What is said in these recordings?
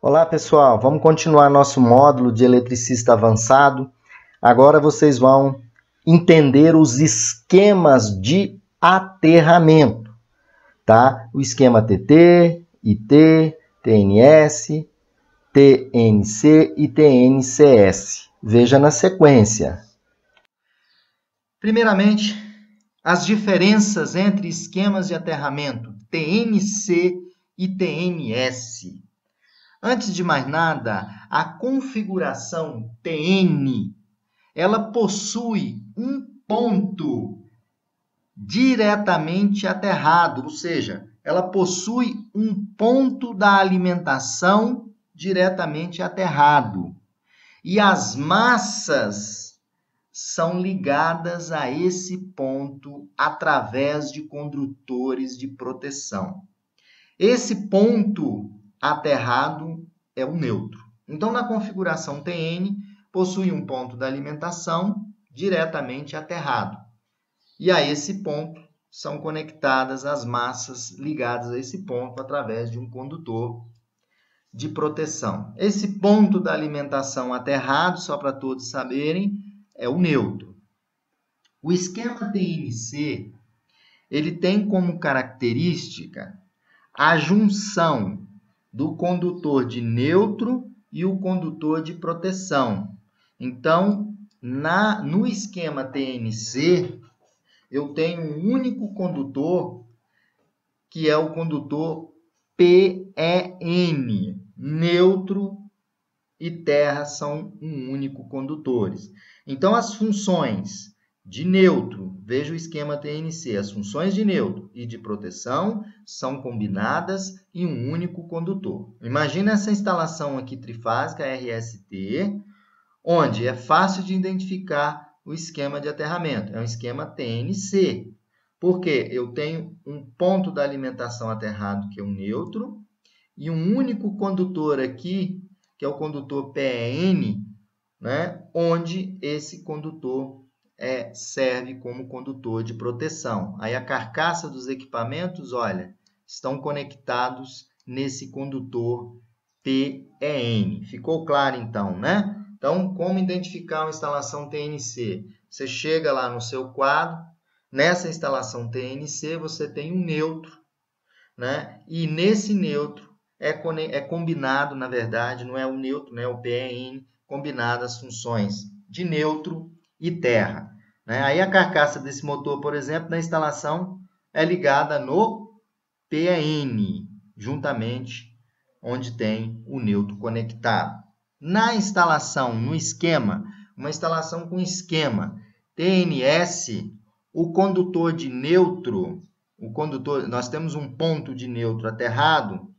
Olá pessoal, vamos continuar nosso módulo de eletricista avançado. Agora vocês vão entender os esquemas de aterramento, tá? O esquema TT, IT, TNS, TNC e TNCS. Veja na sequência. Primeiramente, as diferenças entre esquemas de aterramento TNC e TNS. Antes de mais nada, a configuração TN, ela possui um ponto diretamente aterrado, ou seja, ela possui um ponto da alimentação diretamente aterrado. E as massas são ligadas a esse ponto através de condutores de proteção. Esse ponto aterrado é o neutro. Então, na configuração TN, possui um ponto da alimentação diretamente aterrado. E a esse ponto são conectadas as massas ligadas a esse ponto através de um condutor de proteção. Esse ponto da alimentação aterrado, só para todos saberem, é o neutro. O esquema TNC, ele tem como característica a junção do condutor de neutro e o condutor de proteção. Então, no esquema TNC, eu tenho um único condutor, que é o condutor PEN. Neutro e terra são um único condutores. Então, as funções de neutro, veja o esquema TNC, as funções de neutro e de proteção são combinadas em um único condutor. Imagina essa instalação aqui trifásica RST, onde é fácil de identificar o esquema de aterramento. É um esquema TNC, porque eu tenho um ponto da alimentação aterrado, que é o neutro, e um único condutor aqui, que é o condutor PN, né, onde esse condutor serve como condutor de proteção. Aí a carcaça dos equipamentos, olha, estão conectados nesse condutor PEN. Ficou claro então, né? Então, como identificar uma instalação TNC? Você chega lá no seu quadro, nessa instalação TNC você tem um neutro, né? E nesse neutro é combinado, na verdade, não é o neutro, né? O PEN, combinado as funções de neutro e terra, né? Aí a carcaça desse motor, por exemplo, na instalação é ligada no PN, juntamente onde tem o neutro conectado. Na instalação, no esquema, uma instalação com esquema TNS, o condutor de neutro, nós temos um ponto de neutro aterrado,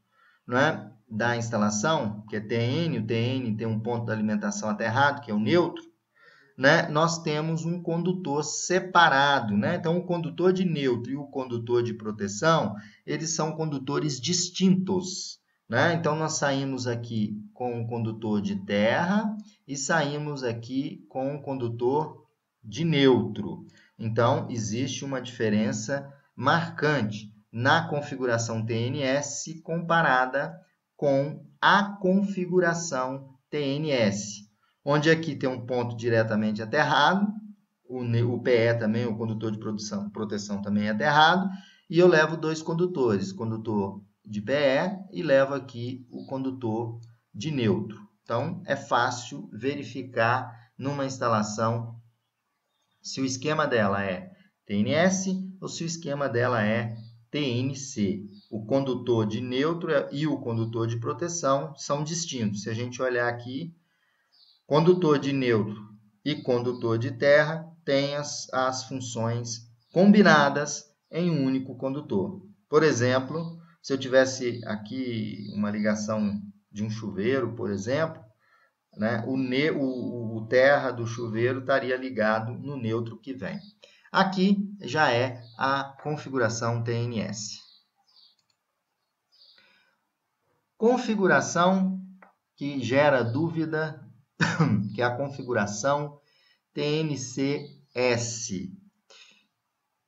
não é? Da instalação, que é TN, o TN tem um ponto de alimentação aterrado, que é o neutro, né? Nós temos um condutor separado, né? Então, o condutor de neutro e o condutor de proteção, eles são condutores distintos, né? Então, nós saímos aqui com o condutor de terra e saímos aqui com o condutor de neutro. Então, existe uma diferença marcante na configuração TNS comparada com a configuração TNS, onde aqui tem um ponto diretamente aterrado, o PE também, o condutor de proteção também é aterrado, e eu levo dois condutores, condutor de PE e levo aqui o condutor de neutro. Então, é fácil verificar numa instalação se o esquema dela é TNS ou se o esquema dela é TNC. O condutor de neutro e o condutor de proteção são distintos. Se a gente olhar aqui, condutor de neutro e condutor de terra têm as funções combinadas em um único condutor. Por exemplo, se eu tivesse aqui uma ligação de um chuveiro, por exemplo, né, o terra do chuveiro estaria ligado no neutro que vem. Aqui já é a configuração TNS. Configuração que gera dúvida, que é a configuração TNCS.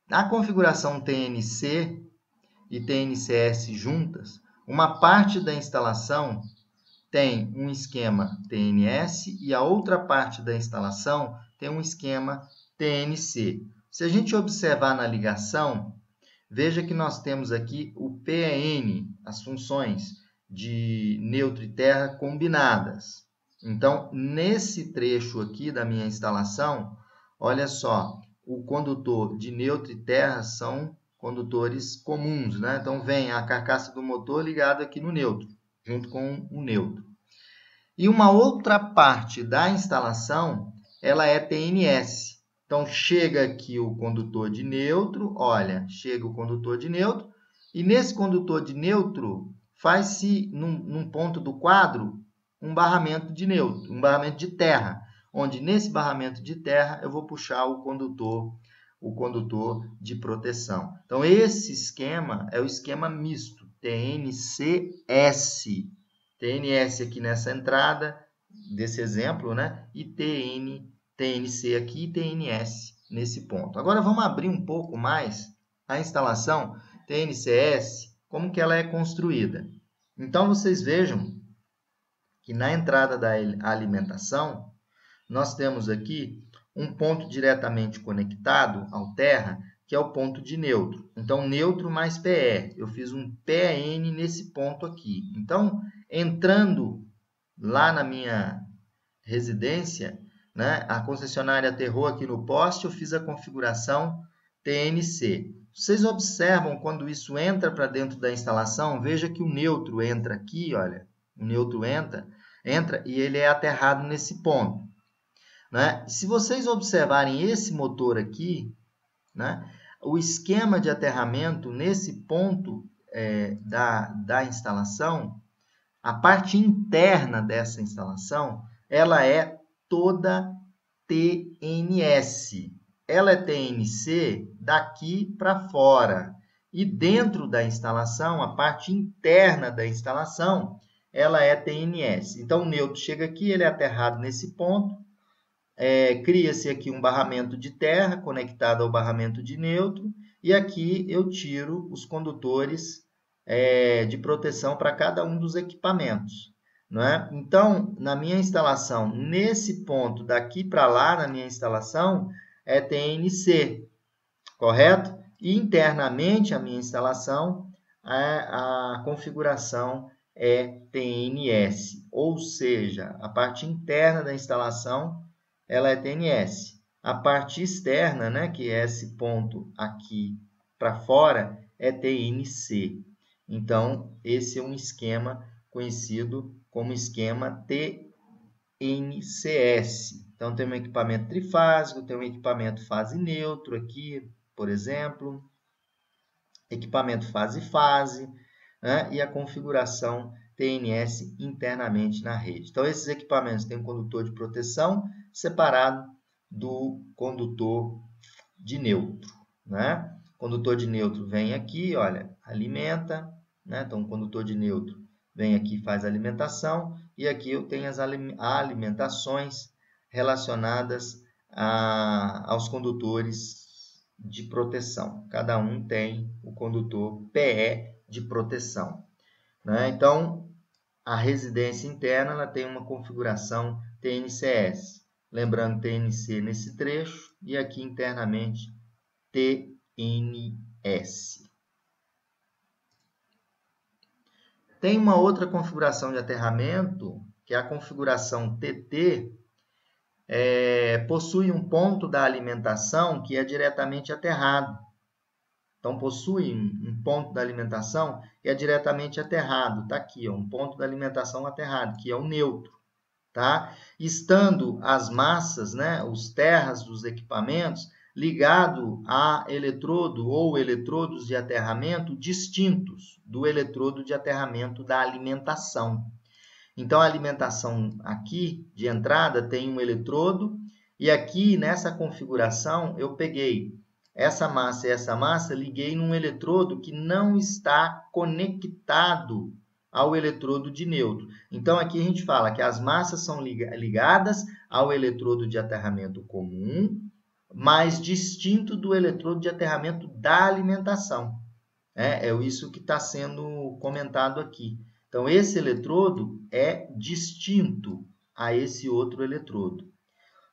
Na configuração TNC e TNCS juntas, uma parte da instalação tem um esquema TNS e a outra parte da instalação tem um esquema TNC. Se a gente observar na ligação, veja que nós temos aqui o PN, as funções de neutro e terra combinadas. Então, nesse trecho aqui da minha instalação, olha só, o condutor de neutro e terra são condutores comuns, né? Então, vem a carcaça do motor ligada aqui no neutro, junto com o neutro. E uma outra parte da instalação, ela é TNS. Então, chega aqui o condutor de neutro, olha, chega o condutor de neutro, e nesse condutor de neutro, faz-se, num ponto do quadro, um barramento de neutro, um barramento de terra, onde nesse barramento de terra eu vou puxar o condutor de proteção. Então, esse esquema é o esquema misto, TNCS. TNS aqui nessa entrada desse exemplo, né? E TNC aqui e TNS nesse ponto. Agora, vamos abrir um pouco mais a instalação TNCS, como que ela é construída. Então, vocês vejam que na entrada da alimentação, nós temos aqui um ponto diretamente conectado ao terra, que é o ponto de neutro. Então, neutro mais PE. Eu fiz um PN nesse ponto aqui. Então, entrando lá na minha residência, né, a concessionária aterrou aqui no poste, eu fiz a configuração TNC. Vocês observam quando isso entra para dentro da instalação, veja que o neutro entra aqui, olha, o neutro entra e ele é aterrado nesse ponto, né? Se vocês observarem esse motor aqui, né, o esquema de aterramento nesse ponto da instalação, a parte interna dessa instalação, ela é toda TNS. Ela é TNC daqui para fora. E dentro da instalação, a parte interna da instalação, ela é TNS. Então, o neutro chega aqui, ele é aterrado nesse ponto, cria-se aqui um barramento de terra conectado ao barramento de neutro, e aqui eu tiro os condutores de proteção para cada um dos equipamentos, não é? Então, na minha instalação, nesse ponto daqui para lá, na minha instalação, é TNC, correto? E internamente, a minha instalação, a configuração é TNS, ou seja, a parte interna da instalação, ela é TNS. A parte externa, né, que é esse ponto aqui para fora, é TNC. Então, esse é um esquema conhecido como esquema TNCS. Então, tem um equipamento trifásico, tem um equipamento fase neutro aqui, por exemplo, equipamento fase-fase, né? E a configuração TNS internamente na rede. Então, esses equipamentos têm um condutor de proteção separado do condutor de neutro, né? O condutor de neutro vem aqui, olha, alimenta, né? Então, o condutor de neutro vem aqui e faz a alimentação, e aqui eu tenho as alimentações relacionadas aos condutores de proteção. Cada um tem o condutor PE de proteção, né? Então, a residência interna ela tem uma configuração TNCS. Lembrando, TNC nesse trecho e aqui internamente TNS. Tem uma outra configuração de aterramento, que é a configuração TT, possui um ponto da alimentação que é diretamente aterrado. Então, possui um ponto da alimentação que é diretamente aterrado. Está aqui, ó, um ponto da alimentação aterrado, que é o neutro. Tá? Estando as massas, né, os terras dos equipamentos, ligado a eletrodo ou eletrodos de aterramento distintos do eletrodo de aterramento da alimentação. Então, a alimentação aqui de entrada tem um eletrodo, e aqui nessa configuração eu peguei essa massa e essa massa, liguei num eletrodo que não está conectado ao eletrodo de neutro. Então, aqui a gente fala que as massas são ligadas ao eletrodo de aterramento comum, mas distinto do eletrodo de aterramento da alimentação. É isso que está sendo comentado aqui. Então, esse eletrodo é distinto a esse outro eletrodo.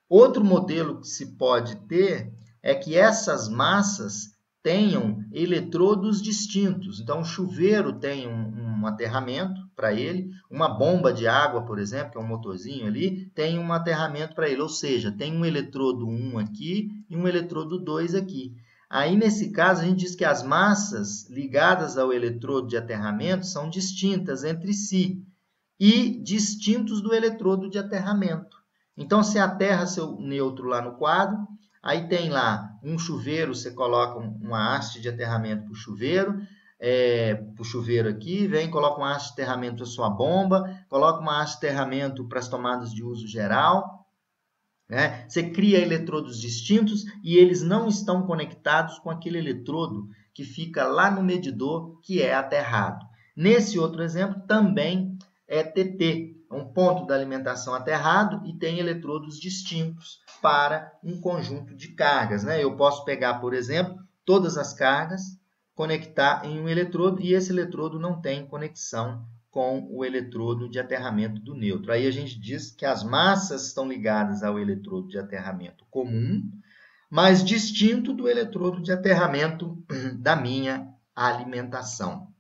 Outro modelo que se pode ter é que essas massas tenham eletrodos distintos. Então, o chuveiro tem um aterramento para ele, uma bomba de água, por exemplo, que é um motorzinho ali, tem um aterramento para ele, ou seja, tem um eletrodo 1 aqui e um eletrodo 2 aqui. Aí, nesse caso, a gente diz que as massas ligadas ao eletrodo de aterramento são distintas entre si e distintos do eletrodo de aterramento. Então, você aterra seu nêutro lá no quadro, aí tem lá um chuveiro, você coloca uma haste de aterramento para o chuveiro aqui, vem, coloca uma haste de aterramento para sua bomba, coloca uma haste de aterramento para as tomadas de uso geral, né? Você cria eletrodos distintos e eles não estão conectados com aquele eletrodo que fica lá no medidor, que é aterrado. Nesse outro exemplo, também é TT, é um ponto da alimentação aterrado e tem eletrodos distintos para um conjunto de cargas, né? Eu posso pegar, por exemplo, todas as cargas, conectar em um eletrodo e esse eletrodo não tem conexão com o eletrodo de aterramento do nêutro. Aí a gente diz que as massas estão ligadas ao eletrodo de aterramento comum, mas distinto do eletrodo de aterramento da minha alimentação.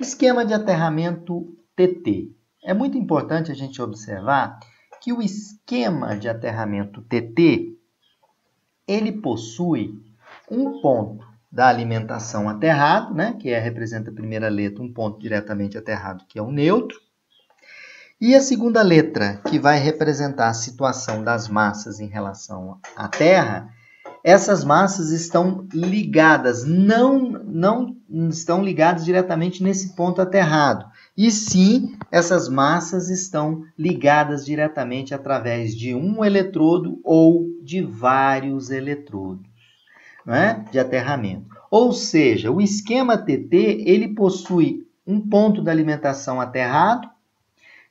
Esquema de aterramento TT. É muito importante a gente observar que o esquema de aterramento TT, ele possui um ponto da alimentação aterrado, né, que representa a primeira letra, um ponto diretamente aterrado, que é o neutro, e a segunda letra, que vai representar a situação das massas em relação à Terra. Essas massas estão ligadas, não estão ligadas diretamente nesse ponto aterrado, e sim, essas massas estão ligadas diretamente através de um eletrodo ou de vários eletrodos, né, de aterramento. Ou seja, o esquema TT, ele possui um ponto de alimentação aterrado,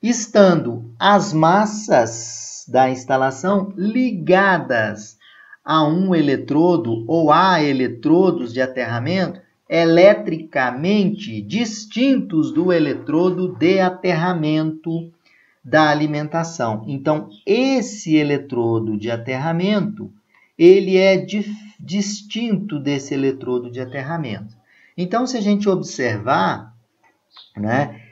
estando as massas da instalação ligadas a um eletrodo ou a eletrodos de aterramento eletricamente distintos do eletrodo de aterramento da alimentação. Então, esse eletrodo de aterramento, ele é distinto desse eletrodo de aterramento. Então, se a gente observar, né,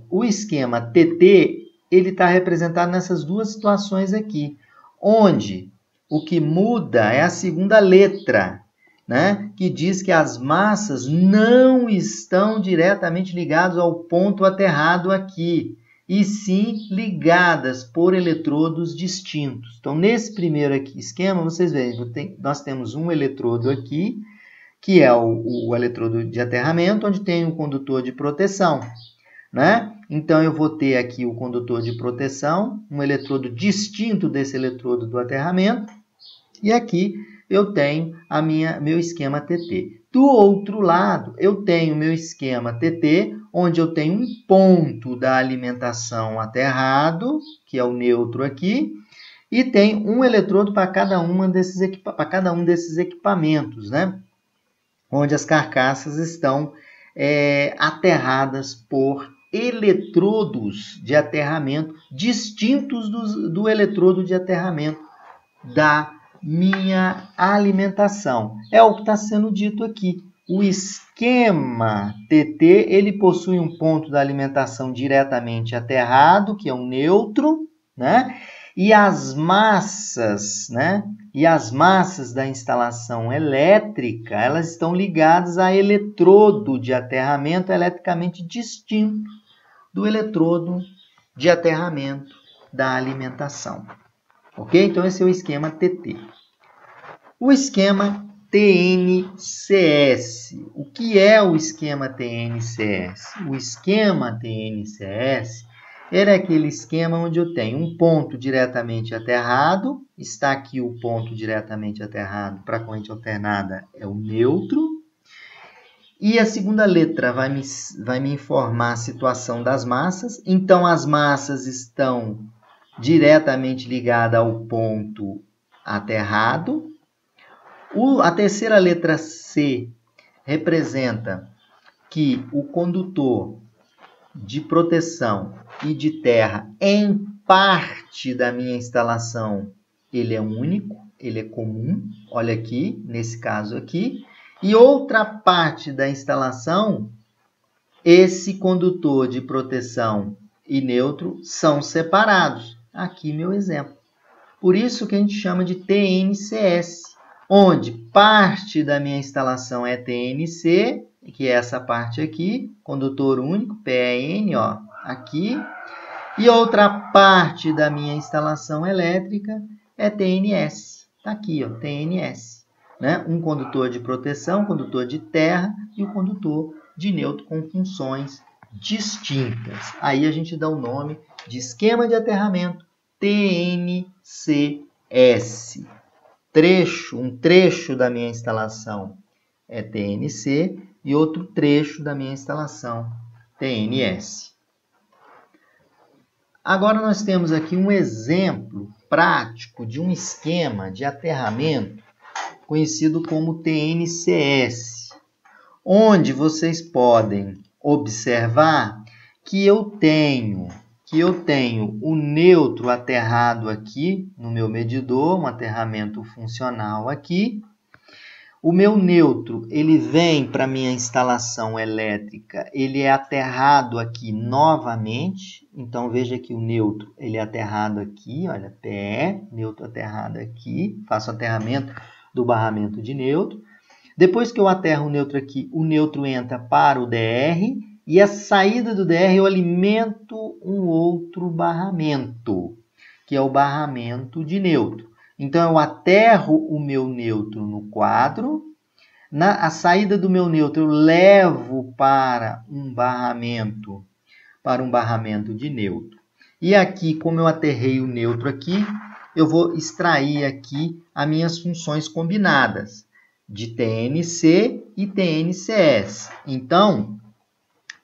o esquema TT, ele está representado nessas duas situações aqui, onde o que muda é a segunda letra, né, que diz que as massas não estão diretamente ligadas ao ponto aterrado aqui, e sim ligadas por eletrodos distintos. Então, nesse primeiro aqui, esquema, vocês veem, nós temos um eletrodo aqui, que é o eletrodo de aterramento, onde tem um condutor de proteção, né? Então, eu vou ter aqui o condutor de proteção, um eletrodo distinto desse eletrodo do aterramento, e aqui eu tenho meu esquema TT. Do outro lado, eu tenho meu esquema TT, onde eu tenho um ponto da alimentação aterrado, que é o neutro aqui, e tem um eletrodo para cada um desses equipamentos, né? Onde as carcaças estão aterradas por eletrodos de aterramento distintos do eletrodo de aterramento da minha alimentação. É o que está sendo dito aqui. O esquema TT, ele possui um ponto da alimentação diretamente aterrado, que é um neutro, né? E as massas, né? E as massas da instalação elétrica, elas estão ligadas a eletrodo de aterramento eletricamente distinto do eletrodo de aterramento da alimentação. Ok? Então, esse é o esquema TT. O esquema TNCS. O que é o esquema TNCS? O esquema TNCS é aquele esquema onde eu tenho um ponto diretamente aterrado. Está aqui o ponto diretamente aterrado para a corrente alternada, é o neutro. E a segunda letra vai me informar a situação das massas. Então, as massas estão diretamente ligadas ao ponto aterrado. A terceira letra C representa que o condutor de proteção e de terra, em parte da minha instalação, ele é único, ele é comum. Olha aqui, nesse caso aqui. E outra parte da instalação, esse condutor de proteção e neutro são separados. Aqui meu exemplo. Por isso que a gente chama de TNCS, onde parte da minha instalação é TNC, que é essa parte aqui, condutor único, PN, ó, aqui. E outra parte da minha instalação elétrica é TNS. Está aqui, ó, TNS. Né? Um condutor de proteção, condutor de terra e o condutor de neutro com funções distintas. Aí a gente dá o nome de esquema de aterramento TNCS. Um trecho da minha instalação é TNC e outro trecho da minha instalação TNS. Agora nós temos aqui um exemplo prático de um esquema de aterramento conhecido como TNCS, onde vocês podem observar que eu tenho o neutro aterrado aqui no meu medidor, um aterramento funcional aqui, O meu neutro, ele vem para a minha instalação elétrica, ele é aterrado aqui novamente. Então, veja que o neutro, ele é aterrado aqui, olha, PE, neutro aterrado aqui, faço aterramento do barramento de neutro. Depois que eu aterro o neutro aqui, o neutro entra para o DR, e a saída do DR eu alimento um outro barramento, que é o barramento de neutro. Então, eu aterro o meu neutro no quadro. A saída do meu neutro eu levo para um barramento de neutro. E aqui, como eu aterrei o neutro aqui, eu vou extrair aqui as minhas funções combinadas de TNC e TNCS. Então,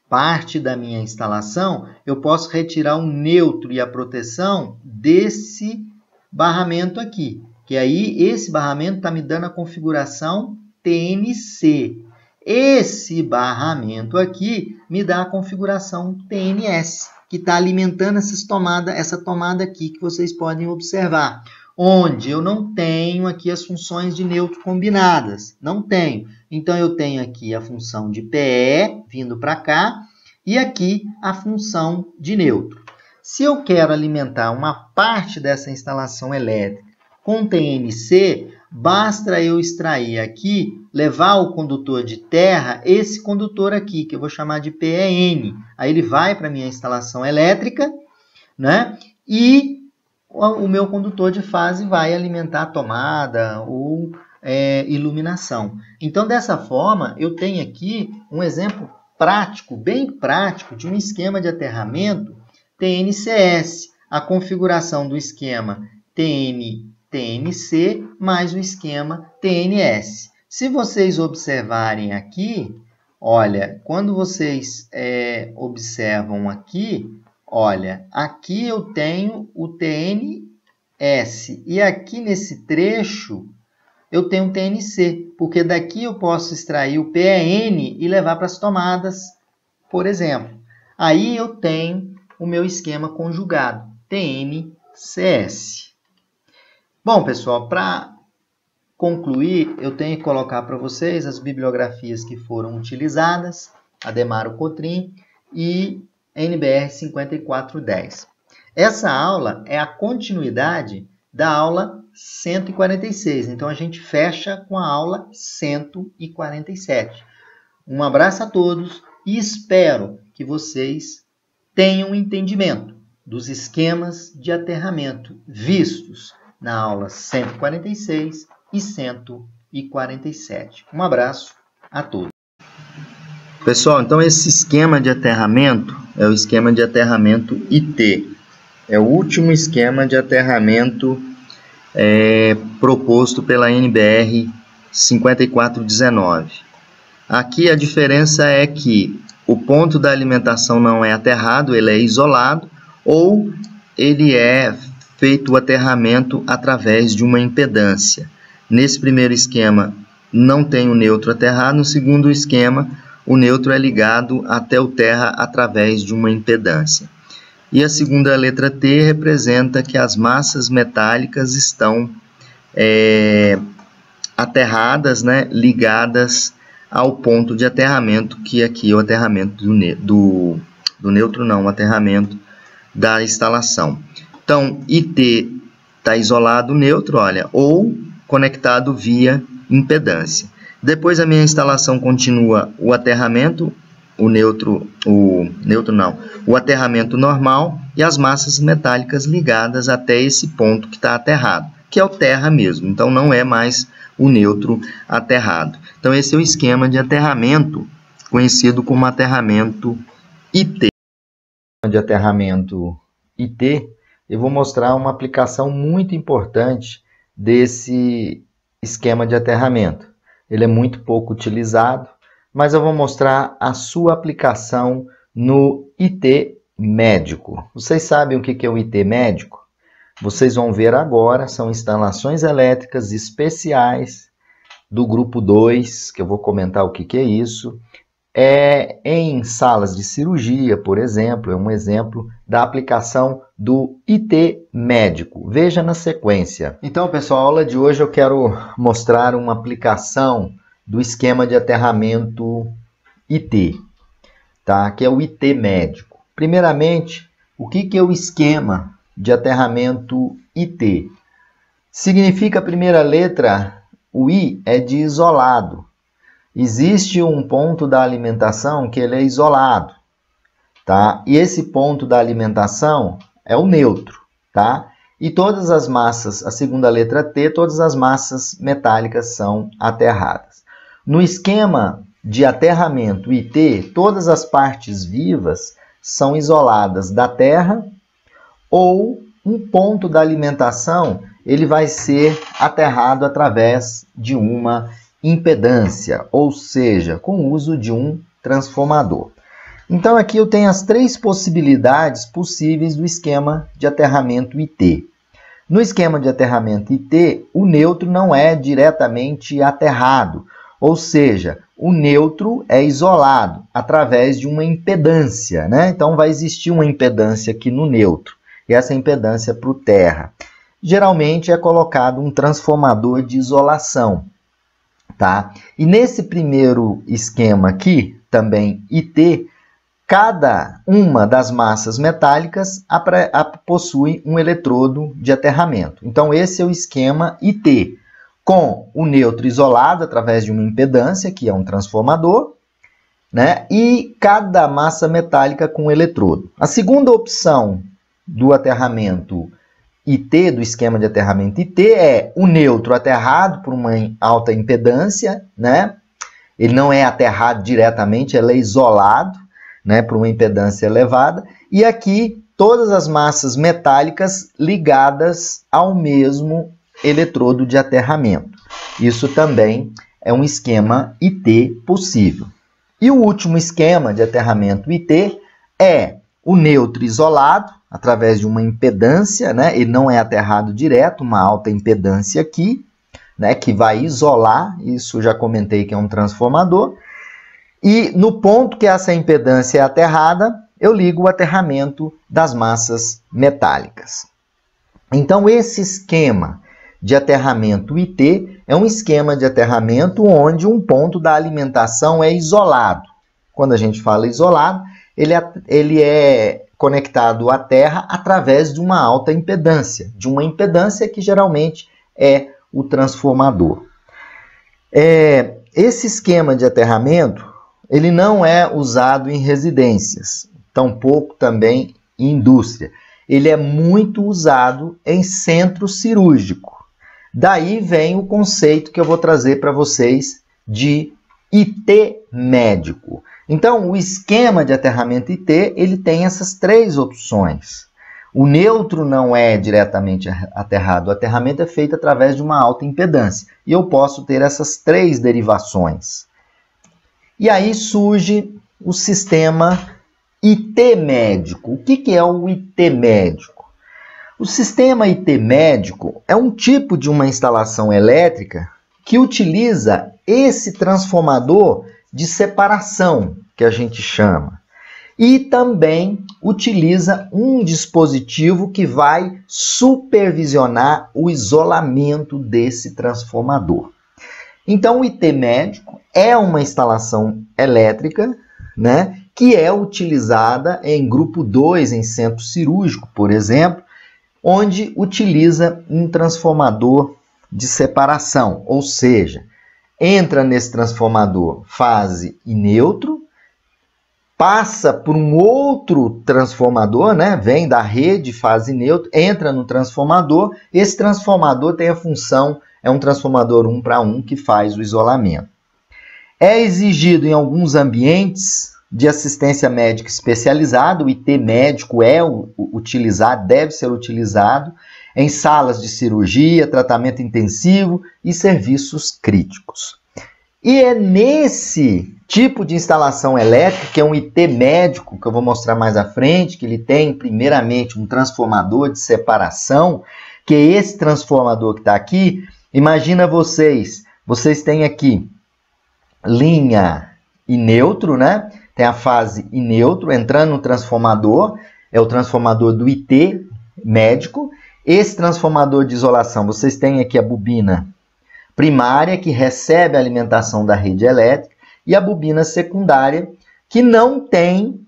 parte da minha instalação, eu posso retirar o neutro e a proteção desse barramento aqui, que aí esse barramento está me dando a configuração TNC. Esse barramento aqui me dá a configuração TNS, que está alimentando essa tomada aqui que vocês podem observar, onde eu não tenho aqui as funções de neutro combinadas, não tenho. Então, eu tenho aqui a função de PE vindo para cá e aqui a função de neutro. Se eu quero alimentar uma parte dessa instalação elétrica com TNC, basta eu extrair aqui, levar o condutor de terra, esse condutor aqui, que eu vou chamar de PEN. Aí ele vai para a minha instalação elétrica, né? E o meu condutor de fase vai alimentar a tomada ou iluminação. Então, dessa forma, eu tenho aqui um exemplo prático, bem prático, de um esquema de aterramento TNCS, a configuração do esquema TNC mais o esquema TNS. Se vocês observarem aqui, olha, quando vocês observam aqui, olha, aqui eu tenho o TNS e aqui nesse trecho eu tenho o TNC, porque daqui eu posso extrair o PEN e levar para as tomadas, por exemplo. Aí eu tenho o meu esquema conjugado, TNCS. Bom, pessoal, para concluir, eu tenho que colocar para vocês as bibliografias que foram utilizadas, Ademaro Cotrim e NBR 5410. Essa aula é a continuidade da aula 146, então a gente fecha com a aula 147. Um abraço a todos e espero que vocês tenham entendimento dos esquemas de aterramento vistos na aula 146 e 147. Um abraço a todos. Pessoal, então esse esquema de aterramento é o esquema de aterramento IT. É o último esquema de aterramento proposto pela NBR 5419. Aqui a diferença é que o ponto da alimentação não é aterrado, ele é isolado, ou ele é feito o aterramento através de uma impedância. Nesse primeiro esquema, não tem o neutro aterrado. No segundo esquema, o neutro é ligado até o terra através de uma impedância. E a segunda letra T representa que as massas metálicas estão aterradas, né, ligadas ao ponto de aterramento, que aqui é o aterramento do neutro, não, o aterramento da instalação. Então, IT está isolado neutro, olha, ou conectado via impedância. Depois a minha instalação continua o aterramento, o aterramento normal e as massas metálicas ligadas até esse ponto que está aterrado, que é o terra mesmo, então não é mais o neutro aterrado. Então esse é o esquema de aterramento conhecido como aterramento IT. De aterramento IT, eu vou mostrar uma aplicação muito importante desse esquema de aterramento. Ele é muito pouco utilizado, mas eu vou mostrar a sua aplicação no IT médico. Vocês sabem o que é o IT médico? Vocês vão ver agora, são instalações elétricas especiais do grupo 2, que eu vou comentar o que é isso, em salas de cirurgia, por exemplo, é um exemplo da aplicação do IT médico. Veja na sequência. Então, pessoal, a aula de hoje eu quero mostrar uma aplicação do esquema de aterramento IT, tá? Que é o IT médico. Primeiramente, o que é o esquema de aterramento IT? Significa a primeira letra, o I é de isolado. Existe um ponto da alimentação que ele é isolado, tá? E esse ponto da alimentação é o neutro, tá? E todas as massas, a segunda letra T, todas as massas metálicas são aterradas. No esquema de aterramento IT, todas as partes vivas são isoladas da terra ou um ponto da alimentação ele vai ser aterrado através de uma impedância, ou seja, com o uso de um transformador. Então aqui eu tenho as três possibilidades possíveis do esquema de aterramento IT. No esquema de aterramento IT, o neutro não é diretamente aterrado, ou seja, o neutro é isolado através de uma impedância, né? Então vai existir uma impedância aqui no neutro, e essa impedância é para o terra. Geralmente é colocado um transformador de isolação. Tá? E nesse primeiro esquema aqui, também IT, cada uma das massas metálicas possui um eletrodo de aterramento. Então esse é o esquema IT, com o neutro isolado através de uma impedância, que é um transformador, né? E cada massa metálica com eletrodo. A segunda opção do aterramento IT, do esquema de aterramento IT, é o neutro aterrado por uma alta impedância, né? Ele não é aterrado diretamente, ele é isolado, né, por uma impedância elevada. E aqui, todas as massas metálicas ligadas ao mesmo eletrodo de aterramento. Isso também é um esquema IT possível. E o último esquema de aterramento IT é o neutro isolado, através de uma impedância, né? Ele não é aterrado direto, uma alta impedância aqui, né? Que vai isolar, isso já comentei que é um transformador. E no ponto que essa impedância é aterrada, eu ligo o aterramento das massas metálicas. Então, esse esquema de aterramento IT é um esquema de aterramento onde um ponto da alimentação é isolado. Quando a gente fala isolado, ele é conectado à terra através de uma alta impedância, de uma impedância que geralmente é o transformador. Esse esquema de aterramento ele não é usado em residências, tampouco também em indústria. Ele é muito usado em centro cirúrgico. Daí vem o conceito que eu vou trazer para vocês de IT médico. Então, o esquema de aterramento IT, ele tem essas três opções. O neutro não é diretamente aterrado, o aterramento é feito através de uma alta impedância. E eu posso ter essas três derivações. E aí surge o sistema IT médico. O que é o IT médico? O sistema IT médico é um tipo de uma instalação elétrica que utiliza esse transformador de separação, que a gente chama. E também utiliza um dispositivo que vai supervisionar o isolamento desse transformador. Então, o IT médico é uma instalação elétrica, né, que é utilizada em grupo 2, em centro cirúrgico, por exemplo, onde utiliza um transformador de separação, ou seja, entra nesse transformador fase e neutro, passa por um outro transformador, né? Vem da rede fase neutro, entra no transformador. Esse transformador tem a função, é um transformador 1 para 1 que faz o isolamento. É exigido em alguns ambientes de assistência médica especializada, o IT médico é utilizado, deve ser utilizado em salas de cirurgia, tratamento intensivo e serviços críticos. E é nesse tipo de instalação elétrica, que é um IT médico, que eu vou mostrar mais à frente, que ele tem primeiramente um transformador de separação, que é esse transformador que está aqui. Imagina vocês têm aqui linha e neutro, né? Tem a fase e neutro, entrando no transformador, é o transformador do IT médico. Esse transformador de isolação, vocês têm aqui a bobina primária, que recebe a alimentação da rede elétrica, e a bobina secundária, que não tem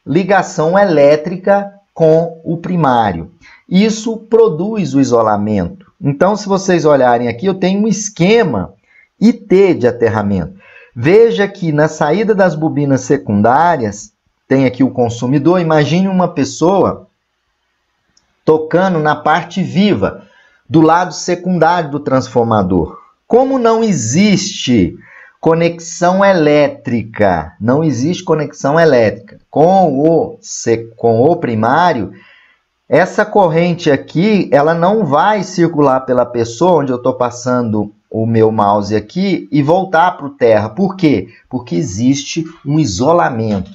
ligação elétrica com o primário. Isso produz o isolamento. Então, se vocês olharem aqui, eu tenho um esquema IT de aterramento. Veja que na saída das bobinas secundárias, tem aqui o consumidor. Imagine uma pessoa tocando na parte viva, do lado secundário do transformador. Como não existe conexão elétrica, com o primário, essa corrente aqui, ela não vai circular pela pessoa, onde eu estou passando o meu mouse aqui, e voltar para o terra. Por quê? Porque existe um isolamento,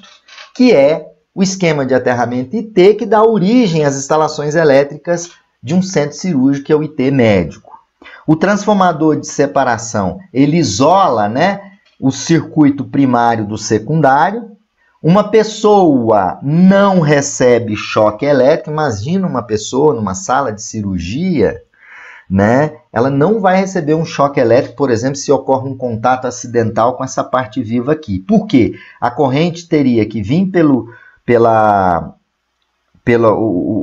que é o esquema de aterramento IT, que dá origem às instalações elétricas de um centro cirúrgico, que é o IT médico. O transformador de separação, ele isola, né, o circuito primário do secundário. Uma pessoa não recebe choque elétrico. Imagina uma pessoa numa sala de cirurgia, né? Ela não vai receber um choque elétrico, por exemplo, se ocorre um contato acidental com essa parte viva aqui. Por quê? A corrente teria que vir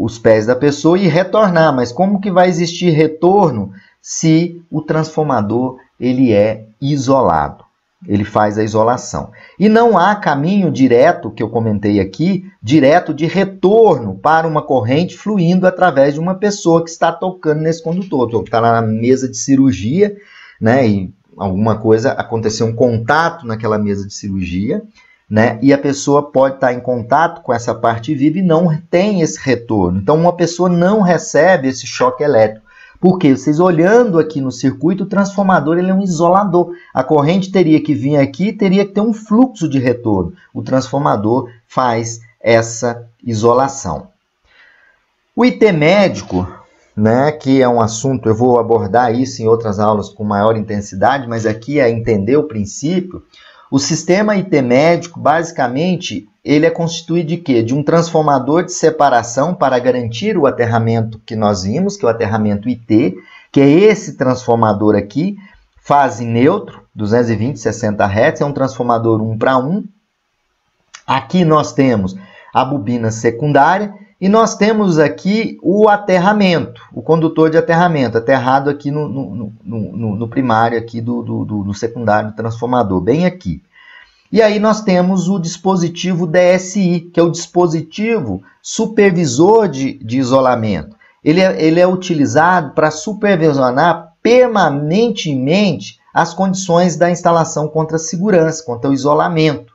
os pés da pessoa e retornar. Mas como que vai existir retorno se o transformador ele é isolado? Ele faz a isolação. E não há caminho direto, que eu comentei aqui, direto de retorno para uma corrente fluindo através de uma pessoa que está tocando nesse condutor. Que está na mesa de cirurgia, né, e alguma coisa aconteceu, um contato naquela mesa de cirurgia, né, e a pessoa pode estar em contato com essa parte viva e não tem esse retorno. Então, uma pessoa não recebe esse choque elétrico. Porque vocês olhando aqui no circuito, o transformador ele é um isolador. A corrente teria que vir aqui, teria que ter um fluxo de retorno. O transformador faz essa isolação. O IT médico, né, que é um assunto, eu vou abordar isso em outras aulas com maior intensidade, mas aqui é entender o princípio. O sistema IT médico, basicamente, ele é constituído de quê? De um transformador de separação para garantir o aterramento que nós vimos, que é o aterramento IT, que é esse transformador aqui, fase neutro, 220, 60 Hz, é um transformador 1 para 1. Aqui nós temos a bobina secundária e nós temos aqui o aterramento, o condutor de aterramento, aterrado aqui no primário, aqui no secundário do transformador, bem aqui. E aí nós temos o dispositivo DSI, que é o dispositivo supervisor de isolamento. Ele é utilizado para supervisionar permanentemente as condições da instalação contra a segurança, contra o isolamento,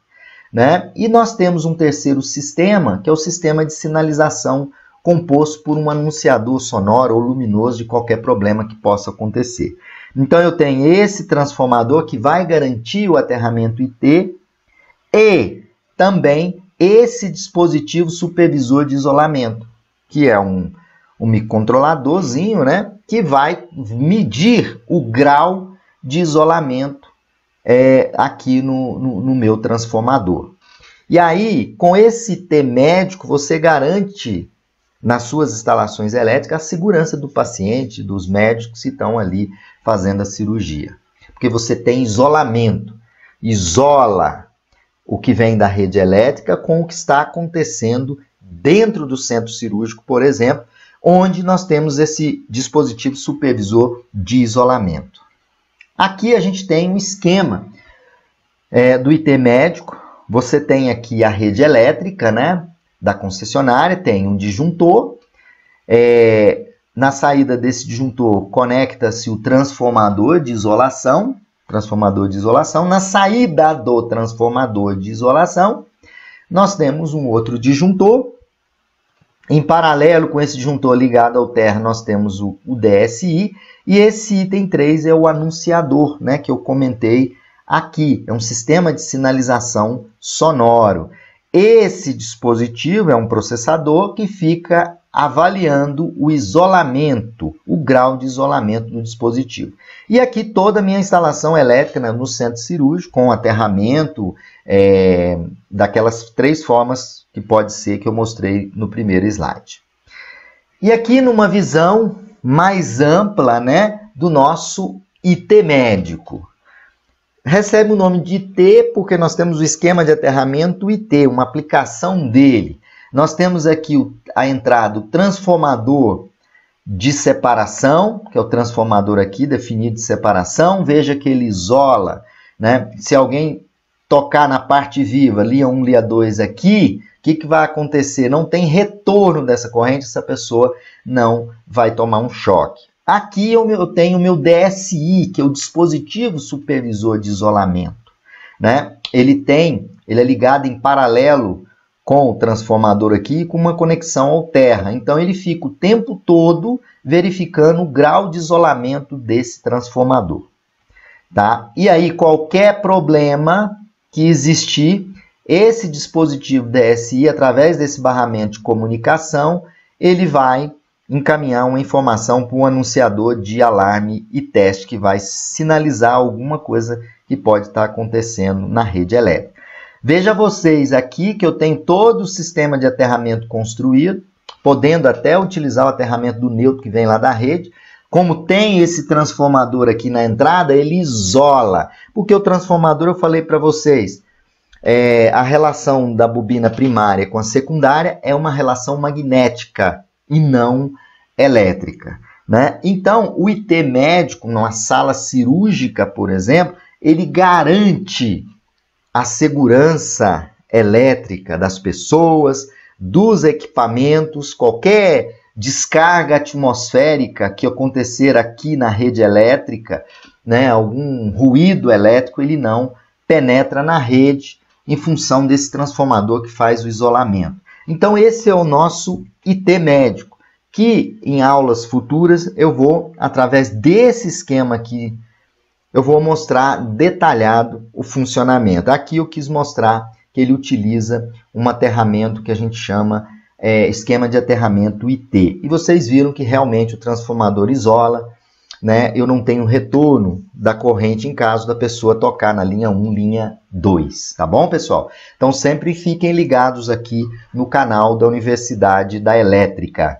né? E nós temos um terceiro sistema, que é o sistema de sinalização, composto por um anunciador sonoro ou luminoso de qualquer problema que possa acontecer. Então eu tenho esse transformador que vai garantir o aterramento IT, e também esse dispositivo supervisor de isolamento, que é um microcontroladorzinho, né, que vai medir o grau de isolamento aqui no meu transformador. E aí, com esse IT médico, você garante nas suas instalações elétricas a segurança do paciente, dos médicos que estão ali fazendo a cirurgia. Porque você tem isolamento, isola o que vem da rede elétrica com o que está acontecendo dentro do centro cirúrgico, por exemplo, onde nós temos esse dispositivo supervisor de isolamento. Aqui a gente tem um esquema do IT médico. Você tem aqui a rede elétrica, né, da concessionária, tem um disjuntor. Na saída desse disjuntor conecta-se o transformador de isolação. Na saída do transformador de isolação, nós temos um outro disjuntor. Em paralelo com esse disjuntor ligado ao terra, nós temos o DSI. E esse item 3 é o anunciador, né, que eu comentei aqui. É um sistema de sinalização sonoro. Esse dispositivo é um processador que fica avaliando o isolamento, o grau de isolamento do dispositivo. E aqui toda a minha instalação elétrica, né, no centro cirúrgico, com aterramento, daquelas 3 formas que pode ser que eu mostrei no primeiro slide. E aqui numa visão mais ampla, né, do nosso IT médico. Recebe o nome de IT porque nós temos o esquema de aterramento IT, uma aplicação dele. Nós temos aqui a entrada, o transformador de separação, que é o transformador aqui definido de separação. Veja que ele isola, né? Se alguém tocar na parte viva, LIA 1, LIA 2 aqui, o que vai acontecer? Não tem retorno dessa corrente, essa pessoa não vai tomar um choque. Aqui eu tenho o meu DSI, que é o dispositivo supervisor de isolamento, né? Ele é ligado em paralelo com o transformador aqui, com uma conexão alterna. Então, ele fica o tempo todo verificando o grau de isolamento desse transformador. Tá? E aí, qualquer problema que existir, esse dispositivo DSI, através desse barramento de comunicação, ele vai encaminhar uma informação para o anunciador de alarme e teste, que vai sinalizar alguma coisa que pode estar acontecendo na rede elétrica. Veja vocês aqui que eu tenho todo o sistema de aterramento construído, podendo até utilizar o aterramento do neutro que vem lá da rede. Como tem esse transformador aqui na entrada, ele isola. Porque o transformador, eu falei para vocês, a relação da bobina primária com a secundária é uma relação magnética e não elétrica, né? Então, o IT médico, numa sala cirúrgica, por exemplo, ele garante a segurança elétrica das pessoas, dos equipamentos, qualquer descarga atmosférica que acontecer aqui na rede elétrica, né, algum ruído elétrico, ele não penetra na rede em função desse transformador que faz o isolamento. Então, esse é o nosso IT médico, que em aulas futuras eu vou, através desse esquema aqui, eu vou mostrar detalhado o funcionamento. Aqui eu quis mostrar que ele utiliza um aterramento que a gente chama esquema de aterramento IT. E vocês viram que realmente o transformador isola, né? Eu não tenho retorno da corrente em caso da pessoa tocar na linha 1, linha 2. Tá bom, pessoal? Então sempre fiquem ligados aqui no canal da Universidade da Elétrica.